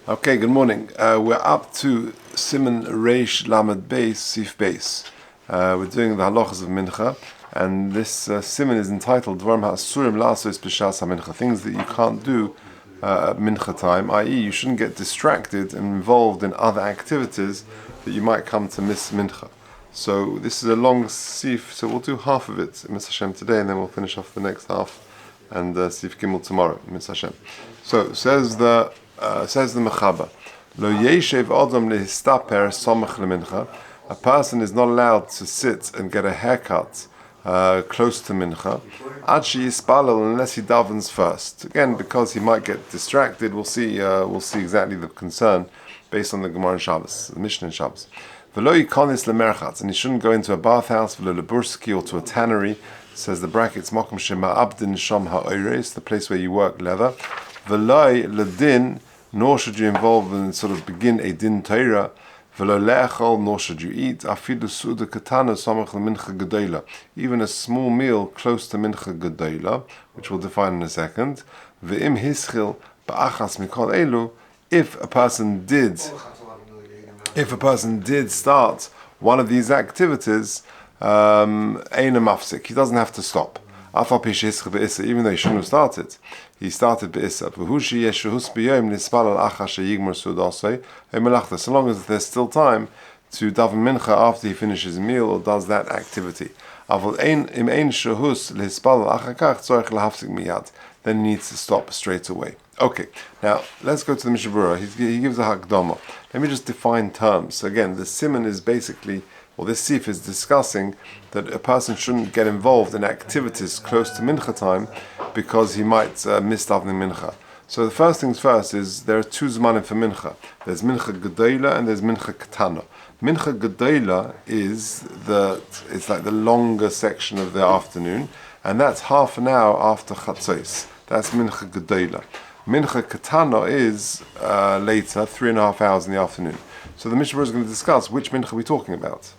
Okay, good morning. We're up to Siman Reish Lamed Beis, Sif Beis. We're doing the halachas of Mincha, and this Siman is entitled Dvarim Ha'asurim La'asos B'Shas HaMincha, things that you can't do at Mincha time, i.e. you shouldn't get distracted and involved in other activities that you might come to miss Mincha. So this is a long Sif, so we'll do half of it, Mitzvah Hashem, today, and then we'll finish off the next half, and Sif Gimel tomorrow, Mitzvah Hashem. So says the Mechaba, Lo yeshev adam lehistaper somach lemincha. A person is not allowed to sit and get a haircut close to mincha, ad sheyispalel, unless he davens first. Again, because he might get distracted. We'll see exactly the concern based on the Gemara in Shabbos, the Mishnah in Shabbos. V'lo yikonis lemerchatz, and he shouldn't go into a bathhouse, v'lo leburski, or to a tannery. Says the brackets, makom shema abdin sham ha'oires, the place where you work leather. V'lo ledin, nor should you involve and sort of begin a din Torah. V'lo le'echol, nor should you eat. Afidu suda katana samach lemincha gedola. Even a small meal close to mincha gedola, which we'll define in a second. V'im hischil ba'achas mikol elu. If a person did start one of these activities, eina mafsik, he doesn't have to stop. Even though he shouldn't have started, he started be'issa. So long as there's still time to daven mincha after he finishes his meal or does that activity. Then he needs to stop straight away. Okay, now let's go to the Mishnah Berurah. He gives a hakdama. Let me just define terms. So again, the siman is basically, or this sif is discussing that a person shouldn't get involved in activities close to mincha time because he might miss davening mincha. So the first things first is there are two zmanim for mincha. There's mincha gedola and there's mincha katana. Mincha gedola is it's like the longer section of the afternoon, and that's half an hour after chatzos. That's mincha gedola. Mincha katana is later, 3.5 hours in the afternoon. So the Mishnah is going to discuss which mincha we're talking about.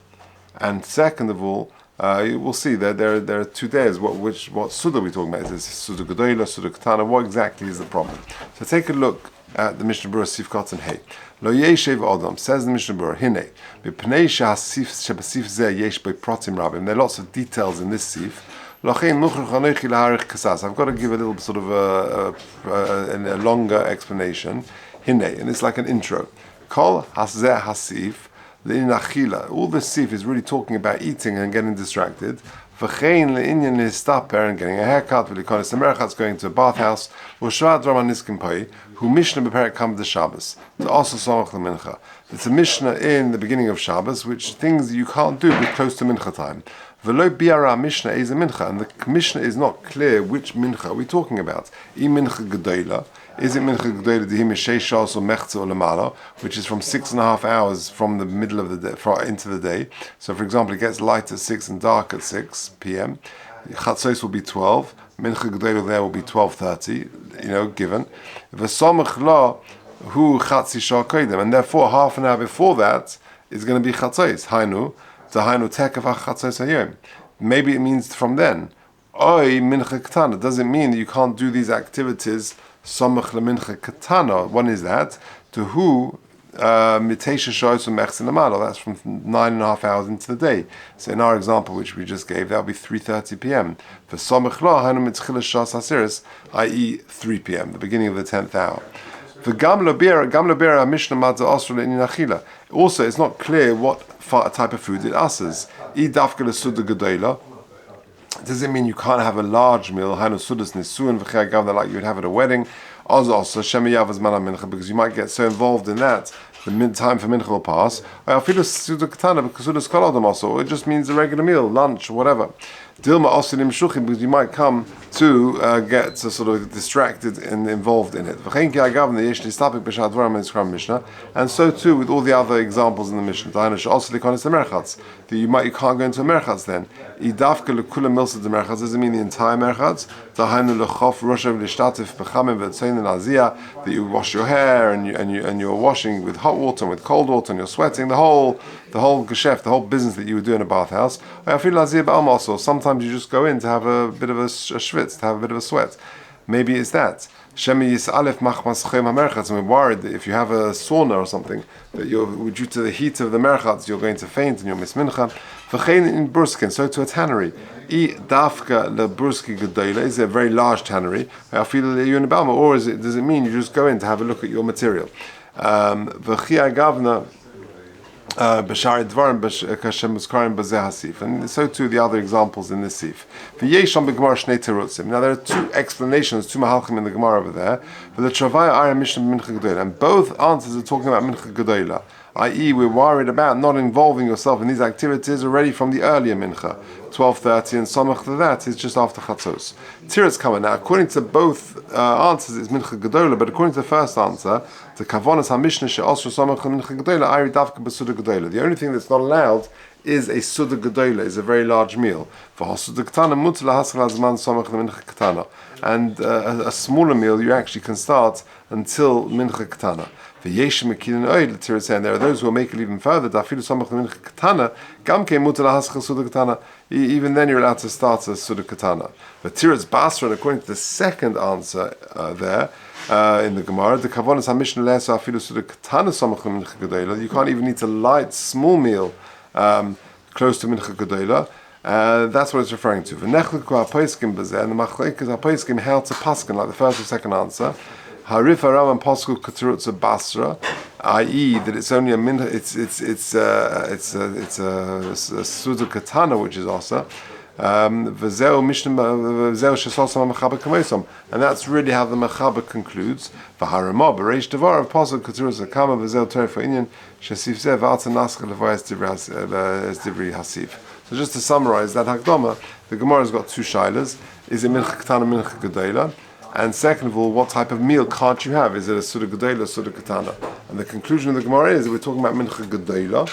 And second of all, we'll see that there are two days. What Suda we're talking about? Is this Suda Gedola, Suda Katana? What exactly is the problem? So take a look at the Mishnah Berurah Sif Kot and Hey. Lo yeshev adam, says the Mishnah Berurah, Hine b'pnei shehasif shebasif zeh yesh bepratim rabim. There are lots of details in this sif. I've got to give a little sort of a longer explanation. Hine, and it's like an intro. Kol haseh hasif. All this sif is really talking about eating and getting distracted. And getting a haircut, going to a bathhouse. Who Mishnah beparak come to Shabbos. It's a Mishnah in the beginning of Shabbos, which things that you can't do but close to Mincha time. V'lo biara Mishnah is a Mincha, and the Mishnah is not clear which Mincha are we talking about. Mincha gedola. Is it mincha gedola dehim sheishas or mechza or lemala, which is from 6.5 hours from the middle of the day into the day? So, for example, it gets light at 6 and dark at 6 p.m. Chatzos will be 12. Mincha gedola there will be 12:30. Given v'samach la hu chatzi shah koydem, and therefore half an hour before that is going to be chatzos. Hainu tekaf chatzos hayom. Maybe it means from then. Oy mincha katana. Does it mean that you can't do these activities? Samach lemincha katana. One is that to who mitesha shoyos umechsin amalo. That's from 9.5 hours into the day. So in our example, which we just gave, that would be 3:30 p.m. For samach la hanu mitchila shas hasiris, i.e. 3 p.m., the beginning of the 10th hour. For gamlo bera mishnah madza osra le'inachila. Also, it's not clear what type of food it uses. I dafka lesuda gedola. Does it mean you can't have a large meal, like you would have at a wedding? Also, because you might get so involved in that, the time for mincha will pass. Or it just means a regular meal, lunch, whatever. Because you might come to get sort of distracted and involved in it. And so too with all the other examples in the Mishnah. That you can't go into a merchatz then. Doesn't mean the entire merchatz. That you wash your hair and you're washing with hot water and with cold water and you're sweating, the whole geschäft, the whole business that you would do in a bathhouse. Sometimes you just go in to have a bit of a schwitz, to have a bit of a sweat. Maybe it's that. And we're worried that if you have a sauna or something, that due to the heat of the merchatz, you're going to faint and you'll miss mincha. In Burskin, so to a tannery. Dafka le Burski Gedola is a very large tannery. Or does it mean you just go in to have a look at your material? And so too the other examples in this sif. Now there are two explanations, two mahalchim in the Gemara over there. And both answers are talking about mincha gedola, i.e. we're worried about not involving yourself in these activities already from the earlier mincha, 12:30, and samach to that is just after chatzos. Tirat's coming now. According to both answers, it's mincha gedola, but according to the first answer, the kavonas hamishna she'osra samach mincha gedola, ayri davka b'suda gedola. The only thing that's not allowed is a suda gedola, is a very large meal. For hasuda ketana mutar lahasal hazman samach mincha ketana, and a smaller meal you actually can start until mincha ketana. And there are those who will make it even further. Even then you're allowed to start a suda katana. But tiras basra, and according to the second answer there in the Gemara, the kavonas hamishna le'asa afilu suda katana samach mincha gedola. You can't even eat a light, small meal close to mincha gedola. That's what it's referring to. And the machlekes hapoiskim held to paskin like the first or second answer. Harif Aram and Pasku Katurutza Basra, i.e. that it's only a mincha, it's a suda katana which is also v'zeu shesosam mechaber kamosom, and that's really how the mechaber concludes. V'harama b'reish devar of Pasku Katurutza Kama v'zeu Torah for Inyan shesif zeh v'alta nascha levayas divri hasif. So just to summarize that Hakdama, the Gemara has got two shilas: is it mincha katana, mincha gedola? And second of all, what type of meal can't you have? Is it a suda gedola or suda katana? And the conclusion of the Gemara is that we're talking about mincha gedola,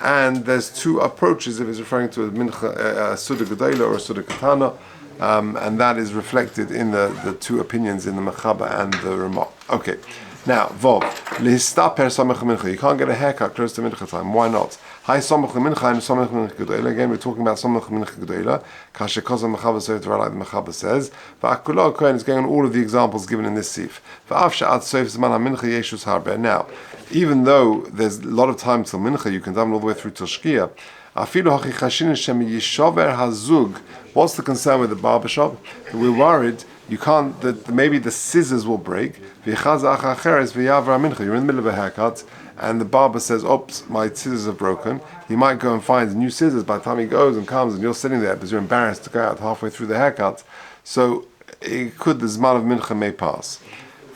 and there's two approaches if it's referring to a mincha suda gedola or a suda katana, and that is reflected in the two opinions in the Mechaba and the Ramah. Okay, now Vov lehistaper samach mincha. You can't get a haircut close to mincha time. Why not? Hi samach mincha and samach mincha gedola. Again, we're talking about samach mincha gedola. Kasher kozam Mechaba so to like the Mechaba says. Va'akula kohen is going on all of the examples given in this sif. Va'af she'at soif zman mincha yeshus harbe. Now, even though there's a lot of time till mincha, you can daven all the way through till shkia. Afilu hachi chashin shem yishover hazug. What's the concern with the barbershop? We're worried you can't, that maybe the scissors will break. You're in the middle of a haircut, and the barber says, oops, my scissors have broken. He might go and find new scissors by the time he goes and comes, and you're sitting there because you're embarrassed to go out halfway through the haircut. So it could, the zman of mincha may pass.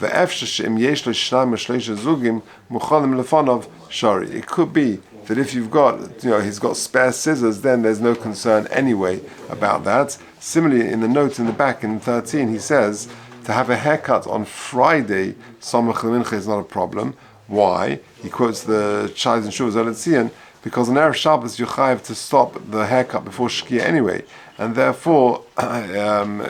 It could be that if you've got, he's got spare scissors, then there's no concern anyway about that. Similarly, in the note in the back in 13, he says to have a haircut on Friday, Samach Mincha is not a problem. Why? He quotes the Chayes and Shuvas Eretzion, because on Erev Shabbos you have to stop the haircut before Shkia anyway, and therefore, Adayin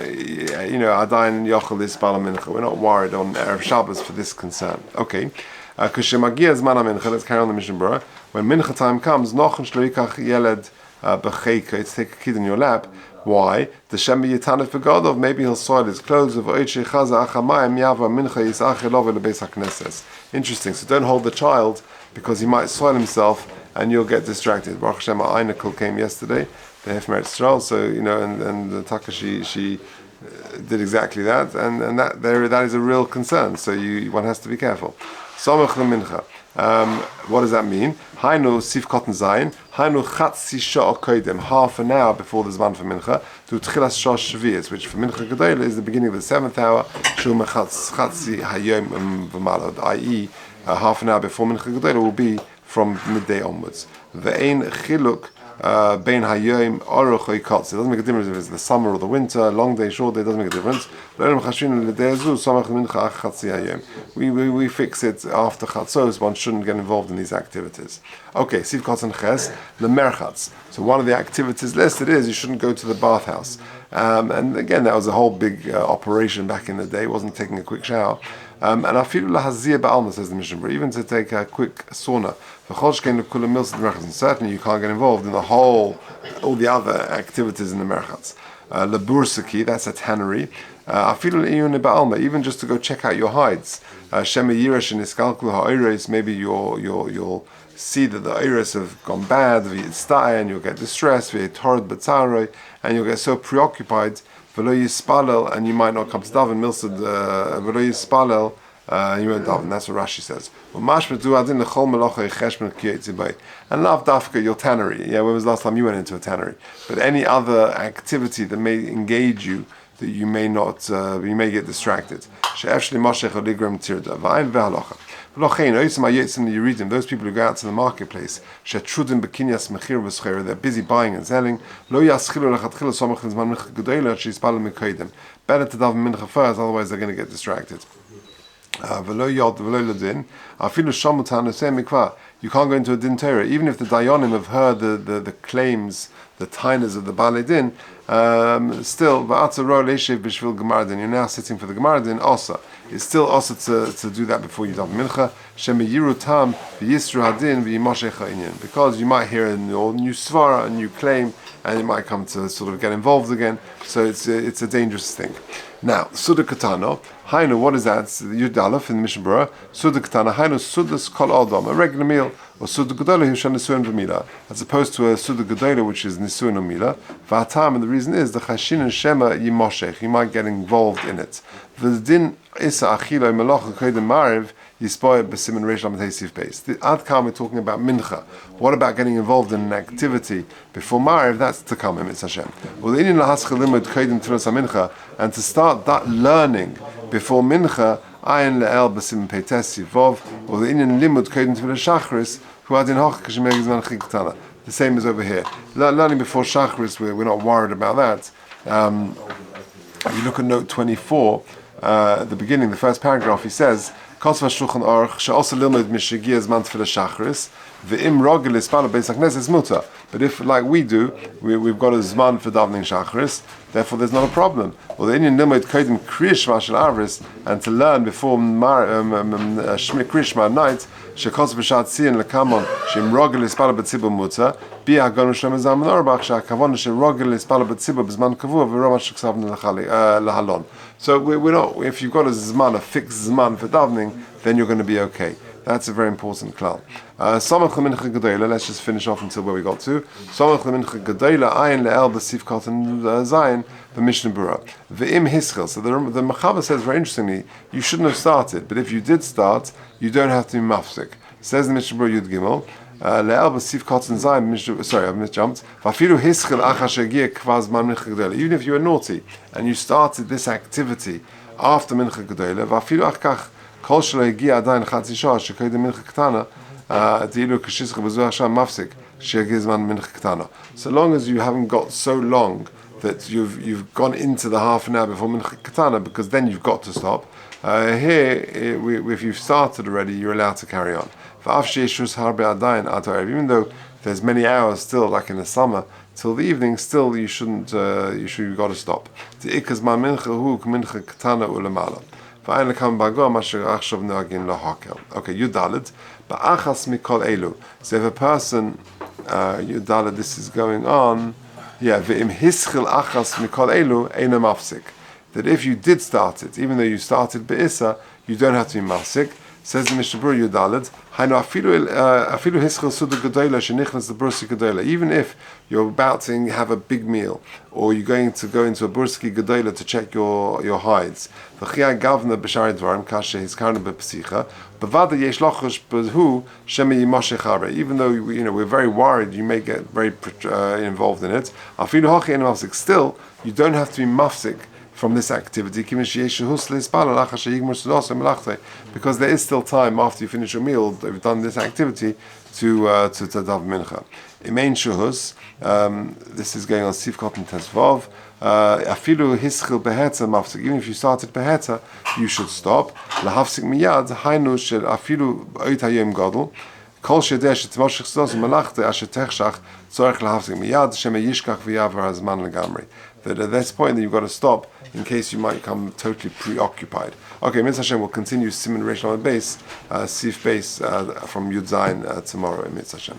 Yochel is Bala Mincha. We're not worried on Erev Shabbos for this concern. Okay. Let's carry on the Mishnah Berurah. When Mincha time comes, Nochen Shloikach Yeled B'cheika, to take a kid in your lap. Why? The Shem Yitanef Begadov, maybe he'll soil his clothes of Oiche Chaza Achamayim Yava Mincha Yisachilov Lebeis HaKnesses. Interesting. So don't hold the child because he might soil himself and you'll get distracted. Baruch Hashem Einakul came yesterday, the Hefmer Tzral, so and the Takashi she did exactly that, and that is a real concern. So one has to be careful. Samach Mincha. What does that mean? Hainu sif cotton zayin. Hainu chatzi shah koidem, half an hour before the zman for mincha, to tchilas shah shvias, which for mincha gedola is the beginning of the 7th hour. Shum chatzi hayom v'malad, i.e. half an hour before mincha gedola will be from midday onwards. Ve'ein chiluk bein hayom orach oikatz. It doesn't make a difference if it's the summer or the winter, long day, short day. It doesn't make a difference. We fix it after chatzos. One shouldn't get involved in these activities. Okay, siv kotzen ches the merchatz. So one of the activities listed is you shouldn't go to the bathhouse. And again, that was a whole big operation back in the day. It wasn't taking a quick shower. And afilu lahazir ba'alma, says the Mishnah, even to take a quick sauna. And certainly you can't get involved in all the other activities in the merchatz. Labursaki, that's a tannery. Even just to go check out your hides. Maybe you'll see that the iris have gone bad, and you'll get distressed, and you'll get so preoccupied, and you might not come to daven. Milsad you won't daven. That's what Rashi says. And lav dafka your tannery. Yeah, when was the last time you went into a tannery? But any other activity that may engage you, that you may not, you may get distracted. Those people who go out to the marketplace, they're busy buying and selling. Better to daven mincha first, otherwise they're going to get distracted. You can't go into a din Torah, even if the Dayanim have heard the claims, the tainas of the Balei Din. Still, you're now sitting for the Gemara Din. Also, it's still also to do that before you daven mincha. Because you might hear a new svara, a new claim, and it might come to sort of get involved again. So it's a dangerous thing. Now, Suda Katano, Hainu, what is that? Yud Aleph in the Mishnah Berurah. Suda Katana, Hainu Sudas Kol Adam, a regular meal, or Suda Gedola Hishan Nisuin V'Mila, as opposed to a Suda Gedola which is Nisuin V'Mila. V'Atam, and the reason is the Chashin and Shema Yimoshech, you might get involved in it. V'Din Isa Achilo Melach Kodim Mariv Yispoy B'Simen Reish Lamed Heisif Beis. The Adkam we're talking about Mincha. What about getting involved in an activity before Mariv? That's to come, Mitzvah Hashem. Well, the Inin Lahaschel Limud Kodim Tfilas HaMincha, and to start that learning before Mincha, Ayin Le'el B'Simen Peites Yivov, or the Inin Limud Kodim Tfilas Shachris, who Adin Hoch Kashemeg Zman Chik. The same as over here. Learning before Shachris, we're not worried about that. If you look at note 24, at the beginning, the first paragraph, he says, Kosva Shulchan Orach, she'osa lilmod mishagiyah zman tefillah shachris, ve'im rogel ispala beis hakneses muta. But if, like we do, we've got a zman for davening shachris, therefore there's not a problem. Well, the Indian lilmod kodim kriyishma shel avris, and to learn before kriyishma at night, shekos v'shat siyan lekamon, she'im rogel ispala betzibur muta, bi ha'gonu shlem zaman orbach, she'akavon she'im rogel ispala betzibur b'zman kavua, v'roma sheksav lehalon. So we're not, if you've got a zman, a fixed zman for davening, then you're going to be okay. That's a very important klal. Samach lemincha gedola. Let's just finish off until where we got to. Samach lemincha gedola. Ayin le'el b'sif katan zayin b'mishnah berurah. Ve'im hischel. So the Mechaber says very interestingly, you shouldn't have started, but if you did start, you don't have to be mafsik. Says the Mishnah Berurah Yud Gimel. Le'el b'sif katan zayin. Sorry, I've misjumped. Vafilu hischel achash hagiya kvaz man mincha gedola. Even if you were naughty and you started this activity after mincha gedola, vafilu achkach. So long as you haven't got so long that you've gone into the half an hour before Mincha Katana, because then you've got to stop. If you've started already, you're allowed to carry on. Even though there's many hours still, like in the summer, till the evening, still you've got to stop. Okay, Yudalid. Ba'achas mikol elu. So if a person, Yudalid, this is going on, ve'im hischil achas mikol elu, eina mafsik. That if you did start it, even though you started be'isa, you don't have to be mafsik. Says the Mishnah Berurah Yudalid, Hainu afilu hischil suda gedola shenichnas the bursi gedola. Even if you're about to have a big meal, or you're going to go into a burski gedola to check your hides, v'chiyah gavna b'shari dvarim kashe hizkarna b'psicha, b'vada yesh lochush b'hu shemi yimoshech hare. Even though we're very worried, you may get very involved in it. Afilu hochi en mafsik. Still, you don't have to be mafsik from this activity, because there is still time after you finish your meal, you've done this activity, to daven mincha. Imein shuhus, this is going on Sif Cotton Tesvav. Afilu hischil behetza mafsik. Even if you started behetza, you should stop. Lahafsik miyad hainu shel afilu oit hayom gadol. Kol shedeh shetmoshech zos malachte asher techshach tzorech lahafsik miyad sheme yishkach v'yavar hazman legamri. That at this point that you've got to stop in case you might become totally preoccupied. Okay, Mitzvah Hashem will continue Siman Reish Lamed Beis, Sif Beis from Yud Zayin tomorrow in Mitzvah Hashem.